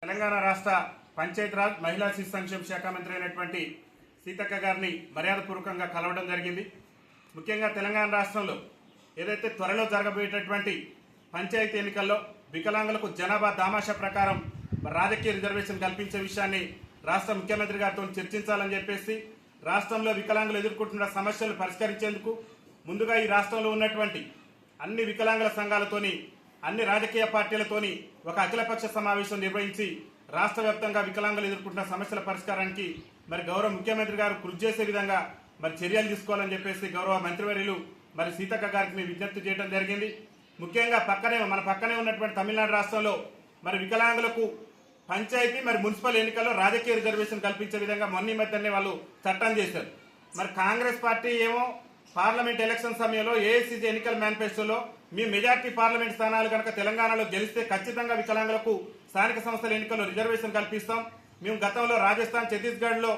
తెలంగాణ రాష్ట్ర పంచాయతీరాజ్ మహిళా శిశు సంక్షేమ శాఖ మంత్రి అయినటువంటి సీతక్క గారిని మర్యాదపూర్వకంగా కలవడం జరిగింది. ముఖ్యంగా తెలంగాణ రాష్ట్రంలో ఏదైతే త్వరలో జరగబోయేటటువంటి పంచాయతీ ఎన్నికల్లో వికలాంగులకు జనాభా దామాషా ప్రకారం రాజకీయ రిజర్వేషన్ కల్పించే విషయాన్ని రాష్ట్ర ముఖ్యమంత్రి గారితో చర్చించాలని చెప్పేసి రాష్ట్రంలో వికలాంగులు ఎదుర్కొంటున్న సమస్యలు పరిష్కరించేందుకు ముందుగా ఈ రాష్ట్రంలో ఉన్నటువంటి అన్ని వికలాంగుల సంఘాలతోని అన్ని రాజకీయ పార్టీలతోని ఒక అఖిలపక్ష సమావేశం నిర్వహించి రాష్ట్ర వ్యాప్తంగా వికలాంగులు ఎదుర్కొంటున్న సమస్యల పరిష్కారానికి గౌరవ ముఖ్యమంత్రి గారు కృషి చేసే విధంగా చర్యలు తీసుకోవాలని చెప్పేసి గౌరవ మంత్రివర్యులు సీతక్క గారికి విజ్ఞప్తి చేయడం జరిగింది. ముఖ్యంగా మన పక్కనే ఉన్నటువంటి తమిళనాడు రాష్ట్రంలో వికలాంగులకు పంచాయతీ మున్సిపల్ ఎన్నికల్లో రాజకీయ రిజర్వేషన్ కల్పించే విధంగా మొన్న మధ్యనే వాళ్ళు చట్టం చేశారు. కాంగ్రెస్ పార్టీ ఏమో పార్లమెంట్ ఎలక్షన్ సమయంలో ఏఐసీసీ ఎన్నికల మేనిఫెస్టోలో మీ మెజార్టీ పార్లమెంట్ స్థానాలు కనుక తెలంగాణలో గెలిస్తే ఖచ్చితంగా వికలాంగులకు స్థానిక సంస్థల ఎన్నికల్లో రిజర్వేషన్ కల్పిస్తాం. మేము గతంలో రాజస్థాన్, ఛత్తీస్గఢ్లో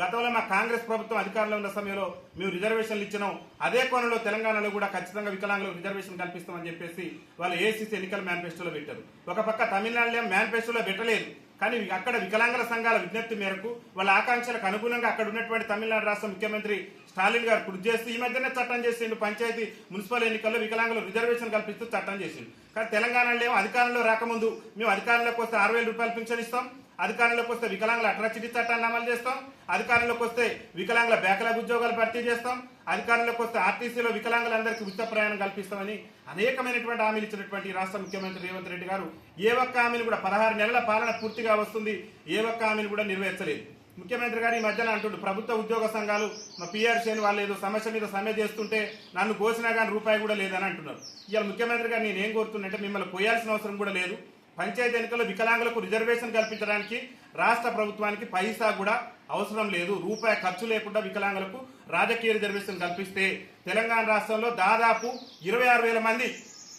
గతంలో మా కాంగ్రెస్ ప్రభుత్వం అధికారంలో ఉన్న సమయంలో మేము రిజర్వేషన్లు ఇచ్చినాం. అదే కోణంలో తెలంగాణలో కూడా ఖచ్చితంగా వికలాంగులకు రిజర్వేషన్ కల్పిస్తామని చెప్పేసి వాళ్ళు ఏఐసీసీ ఎన్నికల మేనిఫెస్టోలో పెట్టారు. ఒక పక్క తమిళనాడులో మేనిఫెస్టోలో పెట్టలేదు, కానీ అక్కడ వికలాంగుల సంఘాల విజ్ఞప్తి మేరకు వాళ్ళ ఆకాంక్షలకు అనుగుణంగా అక్కడ ఉన్నటువంటి తమిళనాడు రాష్ట్ర ముఖ్యమంత్రి స్టాలిన్ గారు కృషి చేస్తూ ఈ మధ్యనే చట్టం చేసిండు. పంచాయతీ మున్సిపల్ ఎన్నికల్లో వికలాంగులు రిజర్వేషన్ కల్పిస్తూ చట్టం చేసిండు. కానీ తెలంగాణలో అధికారంలో రాకముందు మేము అధికారంలోకి వస్తే 6,000 రూపాయలు పింఛన్ ఇస్తాం, అధికారంలోకి వస్తే వికలాంగుల అట్రాసిటీ చట్టాన్ని అమలు చేస్తాం, అధికారంలోకి వస్తే వికలాంగుల బ్యాక్లాగ్ ఉద్యోగాలు భర్తీ చేస్తాం, అధికారంలోకి వస్తే ఆర్టీసీలో వికలాంగులందరికీ ఉచిత ప్రయాణం కల్పిస్తామని అనేకమైనటువంటి హామీలు ఇచ్చినటువంటి రాష్ట్ర ముఖ్యమంత్రి రేవంత్ రెడ్డి గారు ఏ ఒక్క హామీని కూడా 16 నెలల పాలన పూర్తిగా వస్తుంది, ఏ ఒక్క హామీని కూడా నెరవేర్చలేదు. ముఖ్యమంత్రి గారు ఈ మధ్యన అంటుండు ప్రభుత్వ ఉద్యోగ సంఘాలు మా పీఆర్సీ వాళ్ళు ఏదో సమస్య మీద సమ్మె చేస్తుంటే నన్ను కోసినా కానీ రూపాయి కూడా లేదని అంటున్నారు. ఇవాళ ముఖ్యమంత్రి గారు నేను ఏం కోరుతున్నంటే మిమ్మల్ని పోయాల్సిన అవసరం కూడా లేదు. పంచాయతీ ఎన్నికల్లో వికలాంగులకు రిజర్వేషన్ కల్పించడానికి రాష్ట్ర ప్రభుత్వానికి పైసా కూడా అవసరం లేదు. రూపాయి ఖర్చు లేకుండా వికలాంగులకు రాజకీయ రిజర్వేషన్ కల్పిస్తే తెలంగాణ రాష్ట్రంలో దాదాపు 26,000 మంది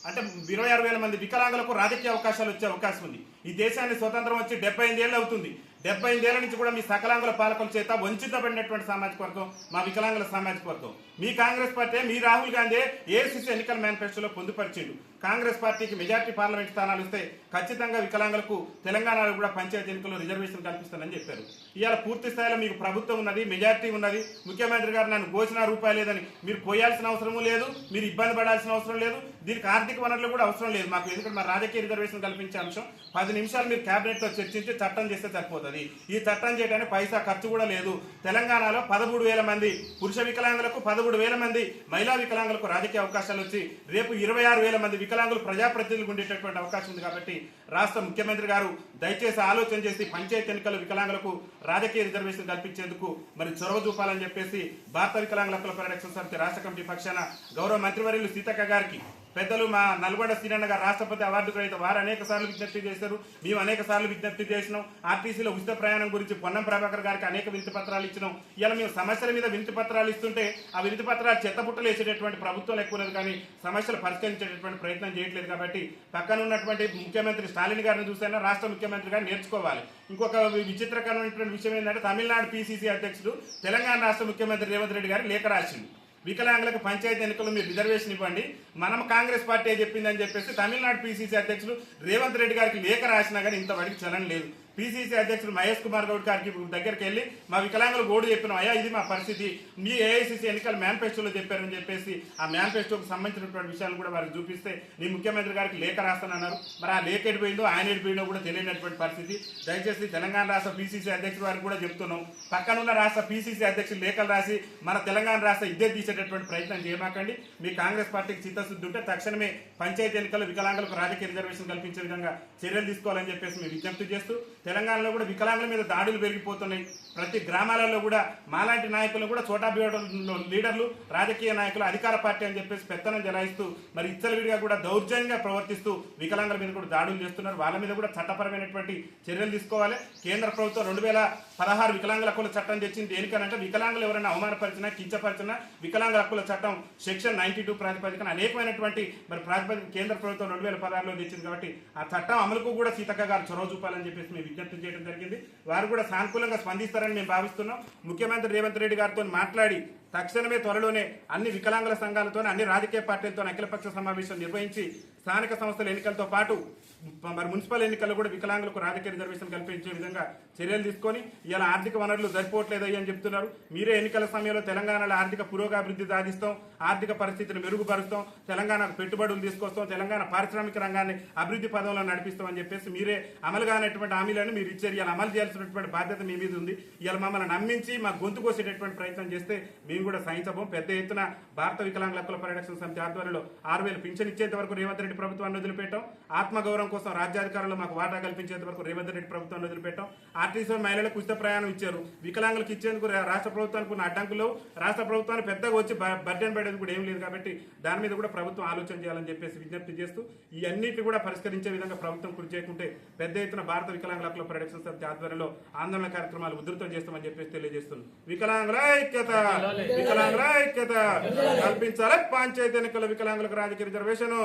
అంటే 26,000 మంది వికలాంగులకు రాజకీయ అవకాశాలు వచ్చే అవకాశం ఉంది. ఈ దేశాన్ని స్వతంత్రం వచ్చి 75 ఏళ్ళు అవుతుంది. 75 ఏళ్ల నుంచి కూడా మీ సకలాంగుల పాలకుల చేత వంచితపడినటువంటి సామాజిక వర్గం మా వికలాంగుల సామాజిక వర్గం. మీ కాంగ్రెస్ పార్టీ, మీ రాహుల్ గాంధీ ఏఐసీసీ ఎన్నికల మేనిఫెస్టోలో పొందుపరిచిండు. కాంగ్రెస్ పార్టీకి మెజార్టీ పార్లమెంట్ స్థానాలు ఇస్తే ఖచ్చితంగా వికలాంగులకు తెలంగాణలో కూడా పంచాయతీ ఎన్నికల్లో రిజర్వేషన్ కల్పిస్తానని చెప్పారు. ఇవాళ పూర్తి స్థాయిలో మీకు ప్రభుత్వం ఉన్నది, మెజార్టీ ఉన్నది. ముఖ్యమంత్రి గారు నన్ను ఘోషణ రూపాయి లేదని మీరు పోయాల్సిన అవసరమూ లేదు, మీరు ఇబ్బంది పడాల్సిన అవసరం లేదు, దీనికి ఆర్థిక వనరులు కూడా అవసరం లేదు మాకు. ఎందుకంటే మా రాజకీయ రిజర్వేషన్ కల్పించే అంశం 10 నిమిషాలు మీరు కేబినెట్ తో చర్చించి చట్టం చేస్తే సరిపోతుంది. ఈ చట్టం చేయడానికి పైసా ఖర్చు కూడా లేదు. తెలంగాణలో 13,000 మంది పురుష వికలాంగులకు, 13,000 మంది మహిళా వికలాంగులకు రాజకీయ అవకాశాలు వచ్చి రేపు 26,000 మంది వికలాంగులు ప్రజాప్రతినిధులు ఉండేటటువంటి అవకాశం ఉంది. కాబట్టి రాష్ట్ర ముఖ్యమంత్రి గారు దయచేసి ఆలోచన చేసి పంచాయతీ ఎన్నికల వికలాంగులకు రాజకీయ రిజర్వేషన్ కల్పించేందుకు చొరవ చూపాలని చెప్పేసి భారత వికలాంగుల హక్కుల పరిరక్షణ సమితి రాష్ట్ర కమిటీ పక్షాన గౌరవ మంత్రివర్యులు సీతక్క గారికి, పెద్దలు మా నల్గొండ శ్రీరన్న గారు రాష్ట్రపతి అవార్డు గ్రహీత, వారు అనేక సార్లు విజ్ఞప్తి చేశారు, మేము అనేక సార్లు విజ్ఞప్తి చేసినాం. ఆర్టీసీలో ఉచిత ప్రయాణం గురించి పొన్నం ప్రభాకర్ గారికి అనేక వినతి పత్రాలు ఇచ్చినాం. ఇలా మేము సమస్యల మీద వినతి పత్రాలు ఇస్తుంటే ఆ వినతి పత్రాలు చెత్తపుట్టలు వేసేటటువంటి ప్రభుత్వం ఎక్కువ ఉన్నది, కానీ సమస్యలు పరిష్కరించేటటువంటి ప్రయత్నం చేయట్లేదు. కాబట్టి పక్కన ఉన్నటువంటి ముఖ్యమంత్రి స్టాలిన్ గారిని చూసైనా రాష్ట్ర ముఖ్యమంత్రి గారు నేర్చుకోవాలి. ఇంకొక విచిత్రకరమైనటువంటి విషయం ఏంటంటే తమిళనాడు పీసీసీ అధ్యక్షుడు తెలంగాణ రాష్ట్ర ముఖ్యమంత్రి రేవంత్ రెడ్డి గారు లేఖ రాసిండు. వికలాంగులకు పంచాయతీ ఎన్నికల్లో మీరు రిజర్వేషన్ ఇవ్వండి, మనం కాంగ్రెస్ పార్టీ చెప్పిందని చెప్పేసి తమిళనాడు పీసీసీ అధ్యక్షుడు రేవంత్ రెడ్డి గారికి లేఖ రాసినా కానీ ఇంతవరకు చలనం లేదు. పీసీసీ అధ్యక్షుడు మహేష్ కుమార్ గౌడ్ గారికి దగ్గరికి వెళ్ళి మా వికలాంగులు గోడు చెప్పినాం, అయ్యా ఇది మా పరిస్థితి, మీ ఏఐసీసీ ఎన్నికల మేనిఫెస్టోలో చెప్పారని చెప్పేసి ఆ మేనిఫెస్టోకి సంబంధించినటువంటి విషయాలు కూడా వారికి చూపిస్తే నీ ముఖ్యమంత్రి గారికి లేఖ రాస్తానన్నారు. ఆ లేఖ ఎడిపోయిందో ఆయన ఎడిపోయిందో కూడా తెలియనటువంటి పరిస్థితి. దయచేసి తెలంగాణ రాష్ట్ర పీసీసీ అధ్యక్షుడు వారికి కూడా చెప్తున్నాం, పక్కనున్న రాష్ట్ర పీసీసీ అధ్యక్షులు లేఖలు రాసి మన తెలంగాణ రాష్ట్ర ఇద్దరు తీసేటటువంటి ప్రయత్నం చేయమాకండి. మీ కాంగ్రెస్ పార్టీకి చిత్తశుద్ధి ఉంటే తక్షణమే పంచాయతీ ఎన్నికల్లో వికలాంగులకు రాజకీయ రిజర్వేషన్ కల్పించే విధంగా చర్యలు తీసుకోవాలని చెప్పేసి మేము విజ్ఞప్తి చేస్తూ, తెలంగాణలో కూడా వికలాంగుల మీద దాడులు పెరిగిపోతున్నాయి. ప్రతి గ్రామాలలో కూడా మాలాంటి నాయకులు కూడా చోటా లీడర్లు, రాజకీయ నాయకులు అధికార పార్టీ అని చెప్పేసి పెత్తనం జలాయిస్తూ ఇచ్చలవిడిగా కూడా దౌర్జన్యంగా ప్రవర్తిస్తూ వికలాంగుల మీద కూడా దాడులు చేస్తున్నారు. వాళ్ళ మీద కూడా చట్టపరమైనటువంటి చర్యలు తీసుకోవాలి. కేంద్ర ప్రభుత్వం 2016 వికలాంగుల హక్కుల చట్టం తెచ్చింది దేనికనంటే వికలాంగులు ఎవరైనా అవమానపరిచినా, కించపరిచినా వికలాంగుల హక్కుల చట్టం సెక్షన్ 92 ప్రాతిపదికన అనేకమైనటువంటి ప్రాతిపదిక కేంద్ర ప్రభుత్వం 2016లో తెచ్చింది. కాబట్టి ఆ చట్టం అమలుకు కూడా సీతక్క గారు చొరవ చూపాలని చెప్పేసి మేము విజ్ఞప్తి చేయడం జరిగింది. వారు కూడా సానుకూలంగా స్పందిస్తారని మేము భావిస్తున్నాం. ముఖ్యమంత్రి రేవంత్ రెడ్డి గారితో మాట్లాడి తక్షణమే త్వరలోనే అన్ని వికలాంగుల సంఘాలతో అన్ని రాజకీయ పార్టీలతో అఖిలపక్ష సమావేశం నిర్వహించి స్థానిక సంస్థల ఎన్నికలతో పాటు మరి మున్సిపల్ ఎన్నికల్లో కూడా వికలాంగులకు రాజకీయ రిజర్వేషన్ కల్పించే విధంగా చర్యలు తీసుకొని ఇలా ఆర్థిక వనరులు సరిపోవట్లేదయ్యి అని చెప్తున్నారు. మీరే ఎన్నికల సమయంలో తెలంగాణలో ఆర్థిక పురోగభివృద్ధి సాధిస్తాం, ఆర్థిక పరిస్థితిని మెరుగుపరుస్తాం, తెలంగాణకు పెట్టుబడులు తీసుకొస్తాం, తెలంగాణ పారిశ్రామిక రంగాన్ని అభివృద్ధి పదంలో నడిపిస్తాం అని చెప్పేసి మీరే అమలు కానటువంటి హామీలను మీరు ఇచ్చారు. ఇలా అమలు చేయాల్సినటువంటి బాధ్యత మీ మీద ఉంది. ఇలా మమ్మల్ని నమ్మించి మా గొంతు కోసేటటువంటి ప్రయత్నం చేస్తే మేము కూడా సహించబోం. పెద్ద ఎత్తున భారత వికలాంగుల హక్కుల పరిరక్షణ సమితి ఆధ్వర్యంలో 6,000 పింఛన్ ఇచ్చేంత వరకు రేవంత్ రెడ్డి ప్రభుత్వాన్ని వదిలిపెట్టాం. ఆత్మగౌరవం కోసం రాజ్యాధికారంలో మాకు వాటా కల్పించేంత వరకు రేవంత్ రెడ్డి ప్రభుత్వాన్ని వదిలిపెట్టాం. ఆర్టీసీ మహిళలకు ఉచిత ప్రయాణం ఇచ్చారు. వికలాంగులకు ఇచ్చేందుకు రాష్ట్ర ప్రభుత్వానికి ఉన్న అడ్డంకులు రాష్ట్ర ప్రభుత్వాన్ని పెద్దగా వచ్చి బడ్జెట్ పడేది కూడా ఏం లేదు. కాబట్టి దాని మీద కూడా ప్రభుత్వం ఆలోచన చేయాలని చెప్పేసి విజ్ఞప్తి చేస్తూ ఈ అన్నింటినీ కూడా పరిష్కరించే విధంగా ప్రభుత్వం కృషి చేయకుంటే పెద్ద ఎత్తున భారత వికలాంగుల హక్కుల పరిరక్షణ సమితి ఆధ్వర్యంలో ఆందోళన కార్యక్రమాలు ఉధృతం చేస్తామని చెప్పేసి తెలియజేస్తుంది. వికలాంగుల ఐక్యత, వికలాంగుల ఐక్యత కల్పించాలి. పంచాయతీ ఎన్నికల వికలాంగులకు రాజకీయ రిజర్వేషన్.